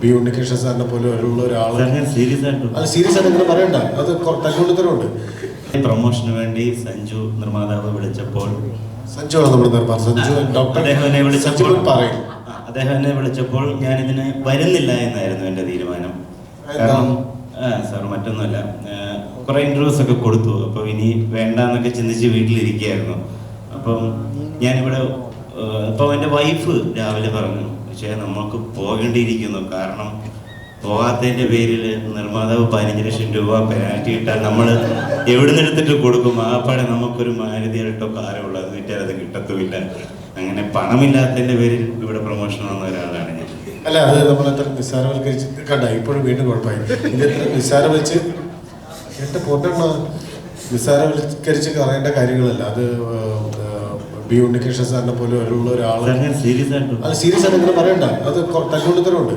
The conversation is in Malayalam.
ബി ഉണ്ണികൃഷ്ണൻ സാറിനെ പോലെ ഉള്ള ഒരാൾ സീരിയസ് ആയിട്ട് അത് സീരിയസ് ആയിട്ട് ഇങ്ങനെ പറയണ്ട, അത് തല്ലുകൊണ്ടുത്തരമുണ്ട്. പ്രൊമോഷന് വേണ്ടി സഞ്ജു നിർമ്മാതാവ് വിളിച്ചപ്പോൾ സഞ്ജു ആണ് നമ്മുടെ നിർമ്മാണം. സഞ്ജു ഡോക്ടർ അദ്ദേഹം എന്നെ വിളിച്ചപ്പോൾ ഞാനിതിന് വരുന്നില്ല എന്നായിരുന്നു എൻ്റെ തീരുമാനം. കാരണം സാർ മറ്റൊന്നുമല്ല, കുറേ ഇൻ്റർവ്യൂസ് ഒക്കെ കൊടുത്തു. അപ്പോൾ ഇനി വേണ്ടാന്നൊക്കെ ചിന്തിച്ച് വീട്ടിലിരിക്കുകയായിരുന്നു. അപ്പം ഞാനിവിടെ അപ്പോൾ എൻ്റെ വൈഫ് രാവിലെ പറഞ്ഞു, പക്ഷേ നമ്മൾക്ക് പോകേണ്ടിയിരിക്കുന്നു, കാരണം പോകാത്തതിൻ്റെ പേരിൽ നിർമ്മാതാവ് 15 ലക്ഷം രൂപ പെനാൽറ്റി ഇട്ടാൽ നമ്മൾ എവിടെ നിന്ന് എടുത്തിട്ട് കൊടുക്കും? ആപ്പാടെ നമുക്കൊരു മാരുതി ആയിട്ടോ കാരോ ഉള്ളത് കിട്ടിയാൽ അത് കിട്ടത്തുമില്ല. അങ്ങനെ പണമില്ലാത്തതിൻ്റെ പേരിൽ ഇവിടെ പ്രൊമോഷൻ വന്ന ഒരാളാണ് ഞാൻ. അല്ല, അത് നമ്മൾ എത്ര നിസ്സാരവൽക്കരിച്ച് കണ്ട, ഇപ്പോഴും വീണ്ടും കുഴപ്പമായി. ഇത് എത്ര നിസ്സാരവൽച്ച് എന്റെ പൊട്ടണ്ണ നിസ്സാരവൽക്കരിച്ച് പറയേണ്ട കാര്യങ്ങളല്ല. അത് ബി ഉണ്ണികൃഷ്ണൻ സാറിനെ പോലെ ഉള്ള ഒരാൾ സീരിയസ് ആയിട്ട് അത് സീരിയസ് ആയിട്ട് ഇങ്ങനെ പറയണ്ട, അത് തല്ലുകൊണ്ടുത്തരമുണ്ട്.